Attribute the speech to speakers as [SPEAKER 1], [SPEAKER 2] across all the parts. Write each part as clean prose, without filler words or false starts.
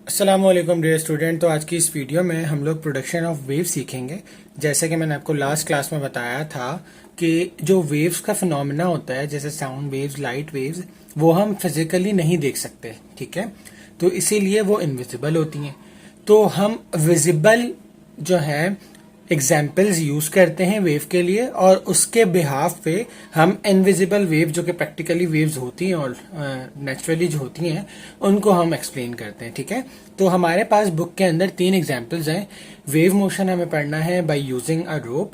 [SPEAKER 1] अस्सलामुअलैकुम dear student. तो आज की इस वीडियो में हम लोग प्रोडक्शन ऑफ वेव सीखेंगे। जैसे कि मैंने आपको लास्ट क्लास में बताया था कि जो वेव्स का फिनोमेना होता है, जैसे साउंड वेव्स, लाइट वेव्स, वो हम फिजिकली नहीं देख सकते, ठीक है। तो इसीलिए वो इनविजिबल होती हैं। तो हम विजिबल जो है एग्जाम्पल्स यूज करते हैं वेव के लिए, और उसके बिहाफ पे हम इनविजिबल वेव जो कि प्रैक्टिकली वेव्स होती हैं और नेचुरली जो होती हैं उनको हम एक्सप्लेन करते हैं, ठीक है। तो हमारे पास बुक के अंदर 3 एग्जाम्पल्स हैं। वेव मोशन हमें पढ़ना है bye using a rope,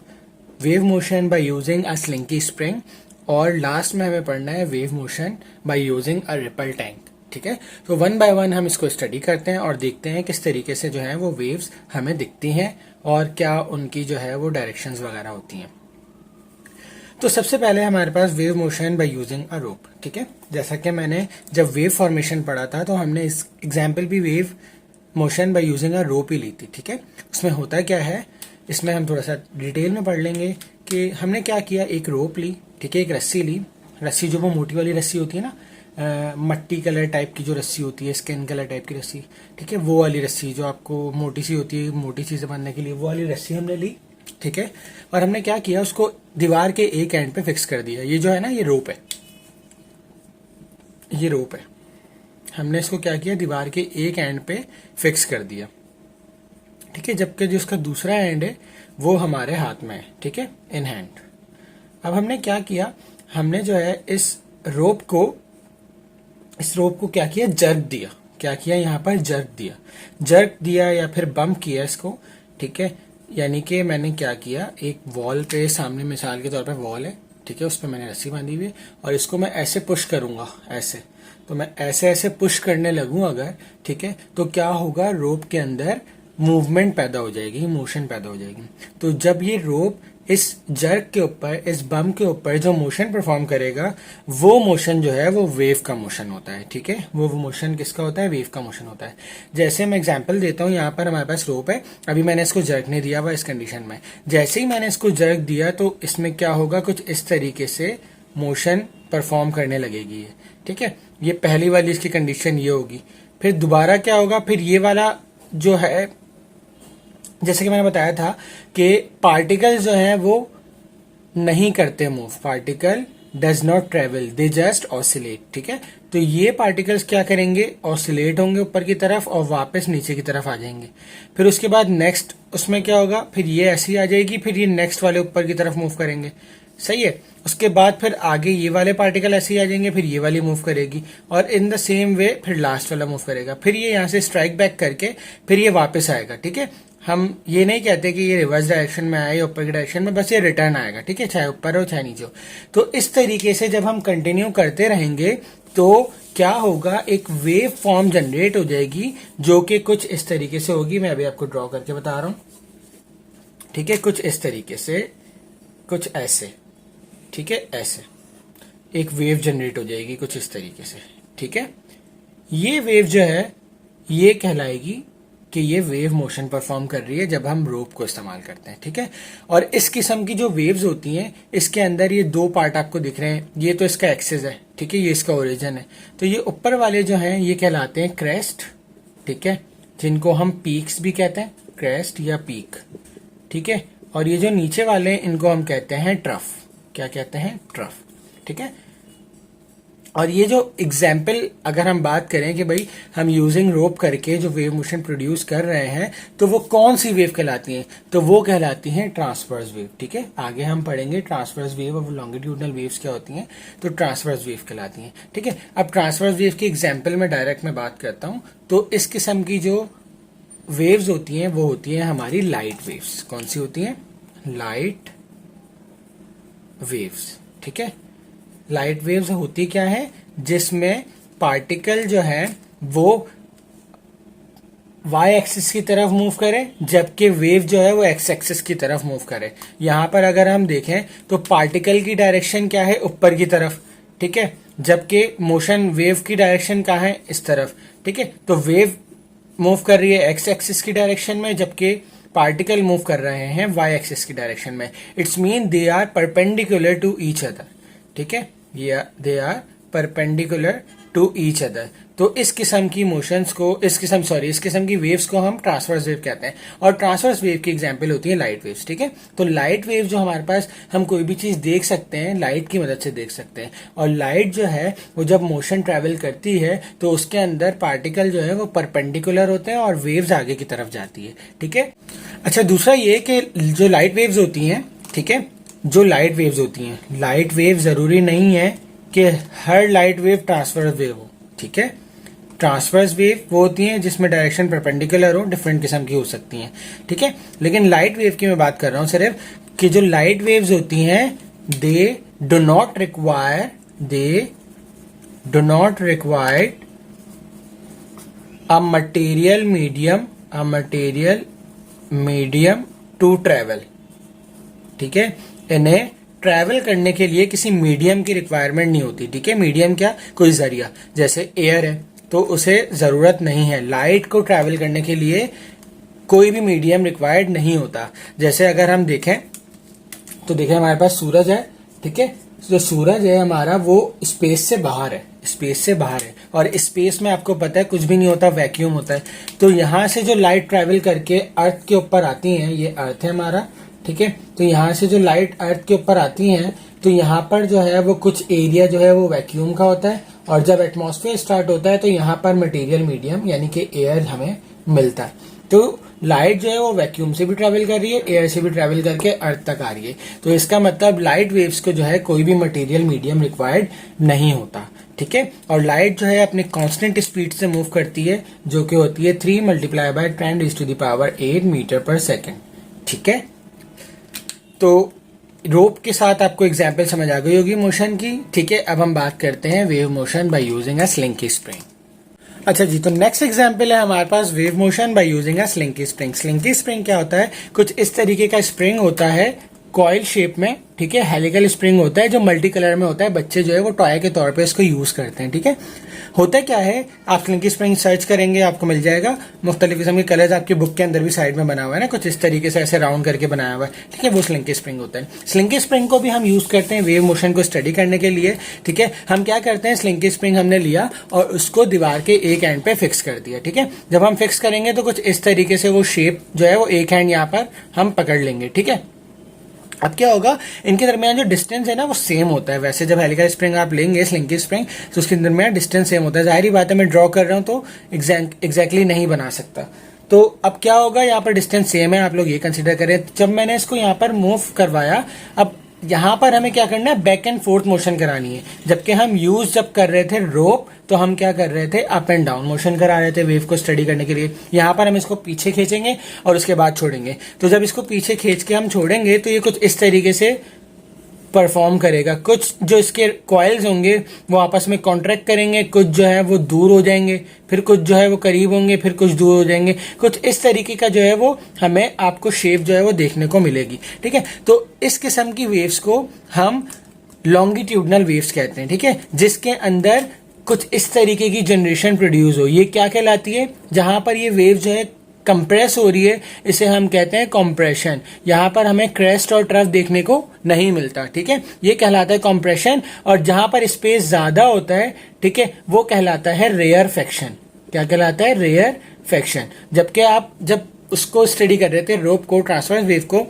[SPEAKER 1] wave motion by using a slinky spring, और लास्ट में हमें पढ़ना है wave motion by using a ripple tank, ठीक है। तो वन बाय वन हम इसको स्टडी करते हैं और देखते हैं किस तरीके से जो है वो वेव्स हमें दिखती हैं और क्या उनकी जो है वो डायरेक्शंस वगैरह होती हैं। तो सबसे पहले हमारे पास wave motion by using a rope, ठीक है। जैसा कि मैंने जब वेव फॉर्मेशन पढ़ा था तो हमने इस एग्जाम्पल भी wave motion by using a rope ही ली थी, ठीक है। उसमें होता क्या है, इसमें हम थोड़ा सा डिटेल में पढ़ लेंगे कि हमने क्या किया। एक रोप ली, ठीक है, एक रस्सी ली। रस्सी जो वो मोटी वाली रस्सी होती है ना, मट्टी कलर टाइप की जो रस्सी होती है, स्किन कलर टाइप की रस्सी, ठीक है, वो वाली रस्सी जो आपको मोटी सी होती है, मोटी चीजें बांधने के लिए, वो वाली रस्सी हमने ली, ठीक है। और हमने क्या किया, उसको दीवार के एक एंड पे फिक्स कर दिया। ये जो है ना, ये रोप है, ये रोप है। हमने इसको क्या किया, दीवार के एक एंड पे फिक्स कर दिया, ठीक है। जबकि जो उसका दूसरा एंड है वो हमारे हाथ में है, ठीक है, इन हैंड। अब हमने क्या किया, हमने जो है इस रोप को क्या किया, जर्क दिया। क्या किया, यहाँ पर जर्क दिया, जर्क दिया या फिर बम्प किया इसको, ठीक है। यानी कि मैंने क्या किया, एक वॉल पे, सामने मिसाल के तौर पे वॉल है, ठीक है, उस पर मैंने रस्सी बांधी हुई है और इसको मैं ऐसे पुश करूंगा, ऐसे। तो मैं ऐसे ऐसे पुश करने लगूं अगर, ठीक है, तो क्या होगा, रोप के अंदर मूवमेंट पैदा हो जाएगी, मोशन पैदा हो जाएगी। तो जब ये रोप इस जर्क के ऊपर, इस बम के ऊपर जो मोशन परफॉर्म करेगा, वो मोशन जो है वो वेव का मोशन होता है, ठीक है। वो मोशन किसका होता है, वेव का मोशन होता है। जैसे मैं एग्जांपल देता हूँ, यहाँ पर हमारे पास रोप है, अभी मैंने इसको जर्क नहीं दिया हुआ इस कंडीशन में। जैसे ही मैंने इसको जर्क दिया तो इसमें क्या होगा, कुछ इस तरीके से मोशन परफॉर्म करने लगेगी ये, ठीक है। ये पहली वाली इसकी कंडीशन ये होगी। फिर दोबारा क्या होगा, फिर ये वाला जो है, जैसे कि मैंने बताया था कि पार्टिकल जो है वो नहीं करते move, particle does not travel, they just oscillate, ठीक है। तो ये पार्टिकल्स क्या करेंगे, ऑसिलेट होंगे ऊपर की तरफ और वापस नीचे की तरफ आ जाएंगे। फिर उसके बाद नेक्स्ट उसमें क्या होगा, फिर ये ऐसी आ जाएगी, फिर ये नेक्स्ट वाले ऊपर की तरफ मूव करेंगे, सही है। उसके बाद फिर आगे ये वाले पार्टिकल ऐसे ही आ जाएंगे, फिर ये वाली मूव करेगी, और इन द सेम वे फिर लास्ट वाला मूव करेगा। फिर ये यहाँ से स्ट्राइक बैक करके फिर ये वापस आएगा, ठीक है। हम ये नहीं कहते कि ये रिवर्स डायरेक्शन में आए या ऊपर की डायरेक्शन में, बस ये रिटर्न आएगा, ठीक है, चाहे ऊपर हो चाहे नीचे हो। तो इस तरीके से जब हम कंटिन्यू करते रहेंगे तो क्या होगा, एक वेव फॉर्म जनरेट हो जाएगी जो कि कुछ इस तरीके से होगी। मैं अभी आपको ड्रॉ करके बता रहा हूं, ठीक है, कुछ इस तरीके से, कुछ ऐसे, ठीक है, ऐसे एक वेव जनरेट हो जाएगी कुछ इस तरीके से, ठीक है। ये वेव जो है ये कहलाएगी कि ये वेव मोशन परफॉर्म कर रही है जब हम रोप को इस्तेमाल करते हैं, ठीक है। और इस किस्म की जो वेव्स होती हैं, इसके अंदर ये 2 पार्ट आपको दिख रहे हैं। ये तो इसका एक्सिस है, ठीक है, ये इसका ओरिजिन है। तो ये ऊपर वाले जो हैं ये कहलाते हैं क्रेस्ट, ठीक है, जिनको हम पीक्स भी कहते हैं, क्रेस्ट या पीक, ठीक है। और ये जो नीचे वाले हैं इनको हम कहते हैं ट्रफ। क्या कहते हैं, ट्रफ, ठीक है। और ये जो एग्जाम्पल अगर हम बात करें कि भाई हम यूजिंग रोप करके जो वेव मोशन प्रोड्यूस कर रहे हैं, तो वो कौन सी वेव कहलाती हैं, तो वो कहलाती हैं ट्रांसवर्स वेव, ठीक है। आगे हम पढ़ेंगे ट्रांसवर्स वेव और लॉन्गिट्यूडनल वेव्स क्या होती हैं, तो ट्रांसवर्स वेव कहलाती हैं, ठीक है। अब ट्रांसवर्स वेव की एग्जाम्पल में डायरेक्ट में बात करता हूं, तो इस किस्म की जो वेव्स होती हैं वो होती हैं हमारी लाइट वेव्स। कौन सी होती हैं, लाइट वेव्स, ठीक है। लाइट वेव्स होती क्या है, जिसमें पार्टिकल जो है वो वाई एक्सिस की तरफ मूव करे, जबकि वेव जो है वो एक्स एक्सिस की तरफ मूव करे। यहां पर अगर हम देखें तो पार्टिकल की डायरेक्शन क्या है, ऊपर की तरफ, ठीक है, जबकि मोशन वेव की डायरेक्शन कहाँ है, इस तरफ, ठीक है। तो वेव मूव कर रही है एक्स एक्सिस की डायरेक्शन में, जबकि पार्टिकल मूव कर रहे हैं वाई एक्सिस की डायरेक्शन में। It's mean they are perpendicular to each other, ठीक है, they are perpendicular to each other. तो इस किस्म की मोशंस को इस किस्म की वेव्स को हम ट्रांसवर्स वेव कहते हैं। और ट्रांसवर्स वेव की एग्जांपल होती है लाइट वेव्स, ठीक है। तो लाइट वेव जो हमारे पास, हम कोई भी चीज देख सकते हैं लाइट की मदद से देख सकते हैं। और लाइट जो है वो जब मोशन ट्रेवल करती है तो उसके अंदर पार्टिकल जो है वो परपेंडिकुलर होते हैं और वेव्स आगे की तरफ जाती है, ठीक है। अच्छा, दूसरा ये कि जो लाइट वेव्स होती हैं, ठीक है, जो लाइट वेव्स होती हैं, लाइट वेव जरूरी नहीं है कि हर लाइट वेव ट्रांसवर्स वेव हो, ठीक है। ट्रांसवर्स वेव वो होती हैं जिसमें डायरेक्शन परपेंडिकुलर हो, डिफरेंट किस्म की हो सकती हैं, ठीक है। लेकिन लाइट वेव की मैं बात कर रहा हूं सिर्फ कि जो लाइट वेव्स होती हैं they do not require a material medium to travel, ठीक है। इन्हें ट्रैवल करने के लिए किसी मीडियम की रिक्वायरमेंट नहीं होती, ठीक है। मीडियम क्या, कोई जरिया, जैसे एयर है तो उसे जरूरत नहीं है। लाइट को ट्रैवल करने के लिए कोई भी मीडियम रिक्वायर्ड नहीं होता। जैसे अगर हम देखें तो देखें हमारे पास सूरज है, ठीक है। जो सूरज है हमारा वो स्पेस से बाहर है, और स्पेस में आपको पता है कुछ भी नहीं होता, वैक्यूम होता है। तो यहां से जो लाइट ट्रैवल करके अर्थ के ऊपर आती है, ये अर्थ है हमारा, ठीक है। तो यहाँ से जो लाइट अर्थ के ऊपर आती है तो यहाँ पर जो है वो कुछ एरिया जो है वो वैक्यूम का होता है, और जब एटमॉस्फेयर स्टार्ट होता है तो यहाँ पर मटेरियल मीडियम यानी कि एयर हमें मिलता है। तो लाइट जो है वो वैक्यूम से भी ट्रैवल कर रही है, एयर से भी ट्रैवल करके अर्थ तक आ रही है। तो इसका मतलब लाइट वेव्स को जो है कोई भी मटेरियल मीडियम रिक्वायर्ड नहीं होता, ठीक है। और लाइट जो है अपनी कांस्टेंट स्पीड से मूव करती है, जो कि होती है 3 × 10⁸ मीटर पर सेकेंड, ठीक है। तो रोप के साथ आपको एग्जाम्पल समझ आ गई होगी मोशन की, ठीक है। अब हम बात करते हैं wave motion by using a slinky spring. अच्छा जी, तो नेक्स्ट एग्जाम्पल है हमारे पास wave motion by using a slinky spring. Slinky spring क्या होता है, कुछ इस तरीके का स्प्रिंग होता है कॉइल शेप में, ठीक है। हेलिकल स्प्रिंग होता है जो मल्टी कलर में होता है। बच्चे जो है वो टॉय के तौर पे इसको यूज करते हैं, ठीक है। होता क्या है, आप स्लिंकी स्प्रिंग सर्च करेंगे आपको मिल जाएगा। मुख्तलिफ किस्म के कलर्स आपकी बुक के अंदर भी साइड में बना हुआ है ना, कुछ इस तरीके से ऐसे राउंड करके बनाया हुआ है, ठीक है। वो स्लिंकी स्प्रिंग होता है। स्लिंकी स्प्रिंग को भी हम यूज करते हैं वेव मोशन को स्टडी करने के लिए, ठीक है। हम क्या करते हैं, स्लिंकी स्प्रिंग हमने लिया और उसको दीवार के एक एंड पे फिक्स कर दिया, ठीक है। जब हम फिक्स करेंगे तो कुछ इस तरीके से वो शेप जो है वो एक हैंड यहाँ पर हम पकड़ लेंगे, ठीक है। अब क्या होगा, इनके दरमियान जो डिस्टेंस है ना वो सेम होता है। वैसे जब हेलिकल स्प्रिंग आप लेंगे स्लिंकी स्प्रिंग तो उसके दरमियान डिस्टेंस सेम होता है। जाहिर बात है मैं ड्रॉ कर रहा हूं तो एग्जैक्टली नहीं बना सकता। तो अब क्या होगा, यहाँ पर डिस्टेंस सेम है, आप लोग ये कंसीडर करें। जब मैंने इसको यहाँ पर मूव करवाया, अब यहाँ पर हमें क्या करना है, बैक एंड फोर्थ मोशन करानी है। जबकि हम यूज जब कर रहे थे रोप तो हम क्या कर रहे थे, अप एंड डाउन मोशन करा रहे थे वेव को स्टडी करने के लिए। यहाँ पर हम इसको पीछे खींचेंगे और उसके बाद छोड़ेंगे। तो जब इसको पीछे खींच के हम छोड़ेंगे तो ये कुछ इस तरीके से परफॉर्म करेगा। कुछ जो इसके कॉइल्स होंगे वो आपस में कॉन्ट्रैक्ट करेंगे, कुछ जो है वो दूर हो जाएंगे, फिर कुछ जो है वो करीब होंगे, फिर कुछ दूर हो जाएंगे। कुछ इस तरीके का जो है वो हमें आपको शेप जो है वो देखने को मिलेगी, ठीक है। तो इस किस्म की वेव्स को हम लॉन्गिट्यूडनल वेव्स कहते हैं, ठीक है, जिसके अंदर कुछ इस तरीके की जनरेशन प्रोड्यूस हो। ये क्या कहलाती है, जहां पर ये वेव जो है कंप्रेस हो रही है, इसे हम कहते हैं कॉम्प्रेशन। यहां पर हमें क्रेस्ट और ट्रफ देखने को नहीं मिलता, ठीक है, ये कहलाता है कॉम्प्रेशन। और जहां पर स्पेस ज्यादा होता है, ठीक है, वो कहलाता है रेयरफेक्शन। क्या कहलाता है, रेयरफेक्शन। जबकि आप जब उसको स्टडी कर रहे थे रोप को, ट्रांसवर्स वेव को,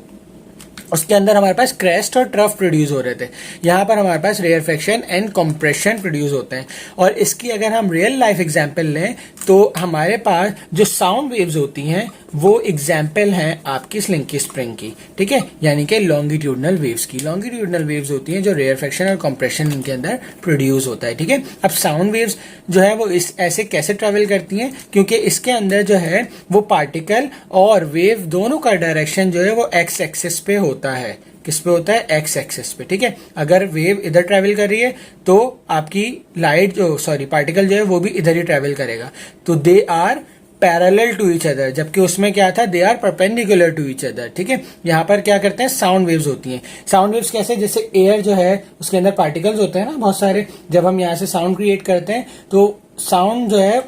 [SPEAKER 1] उसके अंदर हमारे पास क्रेस्ट और ट्रफ प्रोड्यूस हो रहे थे। यहाँ पर हमारे पास रेयरफेक्शन एंड कंप्रेशन प्रोड्यूस होते हैं। और इसकी अगर हम रियल लाइफ एग्जांपल लें तो हमारे पास जो साउंड वेव्स होती हैं वो एग्जाम्पल हैं आपकी स्लिंकी स्प्रिंग की, ठीक है, यानी कि लॉन्गिट्यूडनल वेव्स की। लॉन्गिट्यूडनल वेव्स होती हैं जो रेयरफेक्शन और कंप्रेशन इनके अंदर प्रोड्यूस होता है, ठीक है। अब साउंड वेव्स जो है वो इस ऐसे कैसे ट्रेवल करती हैं, क्योंकि इसके अंदर जो है वो पार्टिकल और वेव दोनों का डायरेक्शन जो है वो एक्स एक्सिस पे होता है। किस पे होता है, एक्स एक्सिस पे, ठीक है। अगर वेव इधर ट्रेवल कर रही है तो आपकी पार्टिकल जो है वो भी इधर ही ट्रेवल करेगा। तो they are parallel to each other, जबकि उसमें क्या था, they are perpendicular to each other, ठीक है। यहाँ पर क्या करते हैं, साउंड वेव्स होती हैं। साउंड वेव्स कैसे, जैसे एयर जो है उसके अंदर पार्टिकल्स होते हैं ना बहुत सारे। जब हम यहाँ से साउंड क्रिएट करते हैं तो साउंड जो है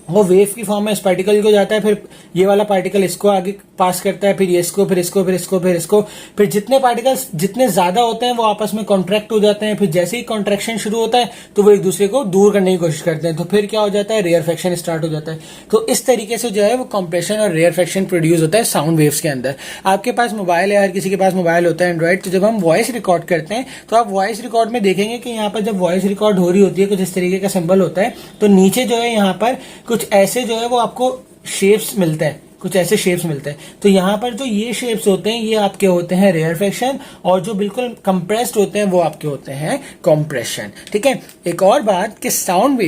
[SPEAKER 1] वो वेव की फॉर्म में इस पार्टिकल को जाता है, फिर ये वाला पार्टिकल इसको आगे पास करता है, फिर ये इसको, फिर इसको, फिर इसको, फिर इसको, फिर जितने पार्टिकल्स जितने ज्यादा होते हैं वो आपस में कॉन्ट्रैक्ट हो जाते हैं। फिर जैसे ही कॉन्ट्रैक्शन शुरू होता है तो वो एक दूसरे को दूर करने की कोशिश करते हैं, तो फिर क्या हो जाता है, रेयरफेक्शन स्टार्ट हो जाता है। तो इस तरीके से जो है वो कंप्रेशन और रेयरफेक्शन प्रोड्यूस होता है साउंड वेव्स के अंदर। आपके पास मोबाइल है, हर किसी के पास मोबाइल होता है एंड्रॉइड, तो जब हम वॉइस रिकॉर्ड करते हैं तो आप वॉइस रिकॉर्ड में देखेंगे कि यहाँ पर जब वॉइस रिकॉर्ड हो रही होती है कुछ इस तरीके का सिंबल होता है, तो नीचे जो है यहाँ पर कुछ ऐसे जो है वो आपको शेप्स मिलता है, कुछ ऐसे शेप्स मिलते हैं। तो यहाँ पर जो ये शेप्स होते हैं ये आपके होते हैं रेयरफेक्शन, और जो बिल्कुल कंप्रेस्ड होते हैं वो आपके होते हैं कॉम्प्रेशन। ठीक है, एक और बात कि साउंड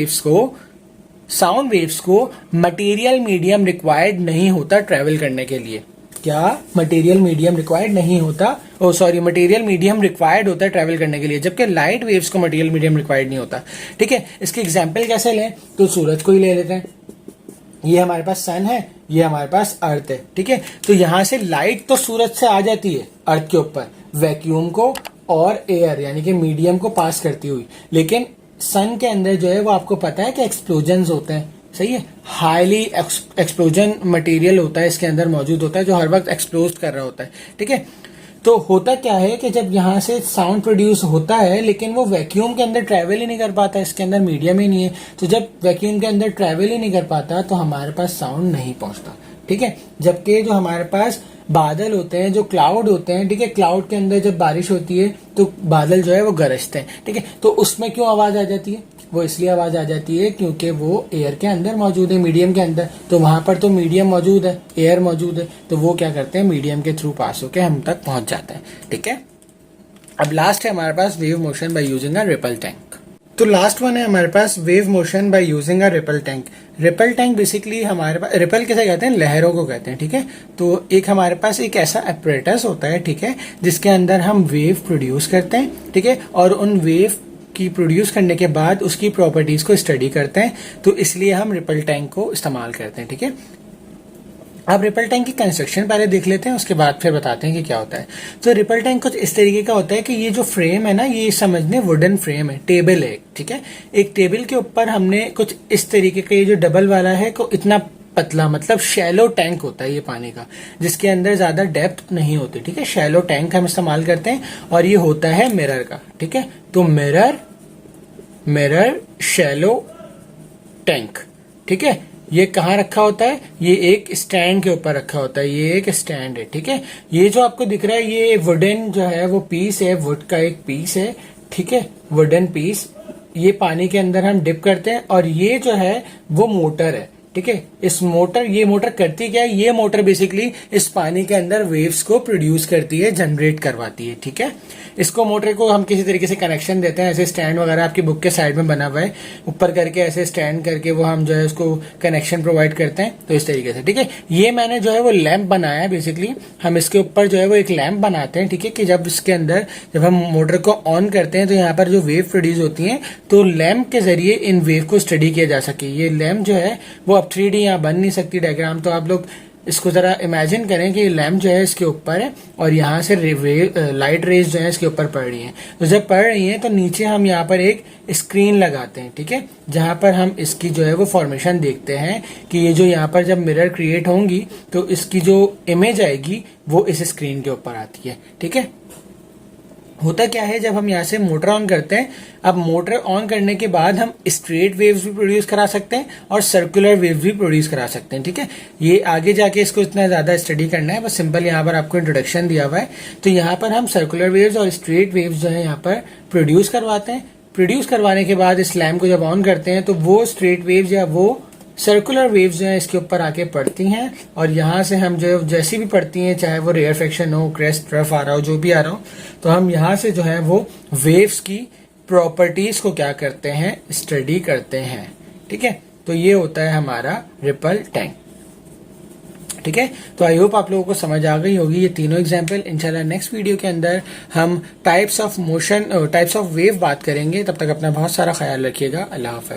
[SPEAKER 1] वेव्स को मटेरियल मीडियम रिक्वायर्ड नहीं होता ट्रेवल करने के लिए। क्या मटेरियल मीडियम रिक्वायर्ड नहीं होता, मटेरियल मीडियम रिक्वायर्ड होता है ट्रेवल करने के लिए, जबकि लाइट वेव्स को मटेरियल मीडियम रिक्वायर्ड नहीं होता। ठीक है, इसके एग्जांपल कैसे लें, तो सूरज को ही ले लेते हैं। ये हमारे पास सन है, ये हमारे पास अर्थ है। ठीक है, तो यहां से लाइट तो सूरज से आ जाती है अर्थ के ऊपर वैक्यूम को और एयर यानी कि मीडियम को पास करती हुई, लेकिन सन के अंदर जो है वो आपको पता है कि एक्सप्लोजन्स होते हैं। सही है, हाईली एक्सप्लोजन मटेरियल होता है इसके अंदर मौजूद होता है जो हर वक्त एक्सप्लोज कर रहा होता है। ठीक है, तो होता क्या है कि जब यहाँ से साउंड प्रोड्यूस होता है लेकिन वो वैक्यूम के अंदर ट्रैवल ही नहीं कर पाता, इसके अंदर मीडियम ही नहीं है, तो जब वैक्यूम के अंदर ट्रैवल ही नहीं कर पाता तो हमारे पास साउंड नहीं पहुंचता। ठीक है, जबकि जो हमारे पास बादल होते हैं, जो क्लाउड होते हैं, ठीक है, क्लाउड के अंदर जब बारिश होती है तो बादल जो है वो गरजते हैं। ठीक है, तो उसमें क्यों आवाज आ जाती है, वो इसलिए आवाज आ जाती है क्योंकि वो एयर के अंदर मौजूद है, मीडियम के अंदर, तो वहां पर तो मीडियम मौजूद है, एयर मौजूद है, तो वो क्या करते हैं, मीडियम के थ्रू पास होकर हम तक पहुंच जाते हैं। ठीक है, अब लास्ट है हमारे पास wave motion by using a ripple tank. तो लास्ट वन है हमारे पास wave motion by using a ripple tank. Ripple tank basically हमारे पास, रिपल किसे कहते हैं, लहरों को कहते हैं। ठीक है, तो एक हमारे पास एक ऐसा एपरेटस होता है, ठीक है, जिसके अंदर हम वेव प्रोड्यूस करते हैं। ठीक है, और उन वेव की प्रोड्यूस करने के बाद उसकी प्रॉपर्टीज को स्टडी करते हैं, तो इसलिए हम रिपल टैंक को इस्तेमाल करते हैं। ठीक है, अब रिपल टैंक की कंस्ट्रक्शन पहले देख लेते हैं, उसके बाद फिर बताते हैं कि क्या होता है। तो रिपल टैंक कुछ इस तरीके का होता है कि ये जो फ्रेम है ना, ये समझने वुडन फ्रेम है, टेबल है। ठीक है, एक टेबल के ऊपर हमने कुछ इस तरीके का, ये जो डबल वाला है को इतना पतला, मतलब शैलो टैंक होता है ये पानी का, जिसके अंदर ज्यादा डेप्थ नहीं होती। ठीक है, शैलो टैंक हम इस्तेमाल करते हैं, और ये होता है मिरर का। ठीक है, तो मिरर शैलो टैंक। ठीक है, ये कहाँ रखा होता है, ये एक स्टैंड के ऊपर रखा होता है, ये एक स्टैंड है। ठीक है, ये जो आपको दिख रहा है ये वुडन जो है वो पीस है, वुड का एक पीस है। ठीक है, वुडन पीस, ये पानी के अंदर हम डिप करते हैं, और ये जो है वो मोटर है। ठीक है, ये मोटर करती क्या है, ये मोटर बेसिकली इस पानी के अंदर वेव्स को प्रोड्यूस करती है, जनरेट करवाती है। ठीक है, इसको मोटर को हम किसी तरीके से कनेक्शन देते हैं, ऐसे स्टैंड वगैरह आपकी बुक के साइड में बना हुआ है, ऊपर करके ऐसे स्टैंड करके वो हम जो है उसको कनेक्शन प्रोवाइड करते हैं, तो इस तरीके से। ठीक है, ये मैंने जो है वो लैंप बनाया है, बेसिकली हम इसके ऊपर जो है वो एक लैंप बनाते हैं। ठीक है, कि जब इसके अंदर जब हम मोटर को ऑन करते हैं तो यहाँ पर जो वेव प्रोड्यूस होती है, तो लैंप के जरिए इन वेव को स्टडी किया जा सके। ये लैंप जो है वो अब 3D यहाँ बन नहीं सकती डायग्राम, तो आप लोग इसको जरा इमेजिन करें कि लैंप जो है इसके ऊपर है, और यहाँ से लाइट रेज जो है इसके ऊपर पड़ रही हैं। तो जब पड़ रही हैं तो नीचे हम यहाँ पर एक स्क्रीन लगाते हैं। ठीक है, जहां पर हम इसकी जो है वो फॉर्मेशन देखते हैं कि ये जो यहाँ पर जब मिरर क्रिएट होंगी तो इसकी जो इमेज आएगी वो इस स्क्रीन के ऊपर आती है। ठीक है, होता क्या है, जब हम यहाँ से मोटर ऑन करते हैं, अब मोटर ऑन करने के बाद हम स्ट्रेट वेव्स भी प्रोड्यूस करा सकते हैं और सर्कुलर वेव्स भी प्रोड्यूस करा सकते हैं। ठीक है, ये आगे जाके इसको इतना ज्यादा स्टडी करना है, बस सिंपल यहाँ पर आपको इंट्रोडक्शन दिया हुआ है। तो यहाँ पर हम सर्कुलर वेव्स और स्ट्रेट वेव्स जो है यहाँ पर प्रोड्यूस करवाते हैं। प्रोड्यूस करवाने के बाद इस लैम्प को जब ऑन करते हैं तो वो स्ट्रेट वेव्स या वो सर्कुलर वेव्स जो है इसके ऊपर आके पड़ती हैं, और यहाँ से हम जो जैसी भी पड़ती हैं, चाहे वो रेयरफेक्शन हो, क्रेस्ट, रफ आ रहा हो, जो भी आ रहा हो, तो हम यहाँ से जो है वो वेव्स की प्रॉपर्टीज को क्या करते हैं, स्टडी करते हैं। ठीक है, तो ये होता है हमारा रिपल टैंक। ठीक है, तो आई होप आप लोगों को समझ आ गई होगी ये तीनों एग्जाम्पल। इंशाल्लाह नेक्स्ट वीडियो के अंदर हम types of motion, types of wave बात करेंगे। तब तक अपना बहुत सारा ख्याल रखिएगा। अल्लाह हाफ़िज़।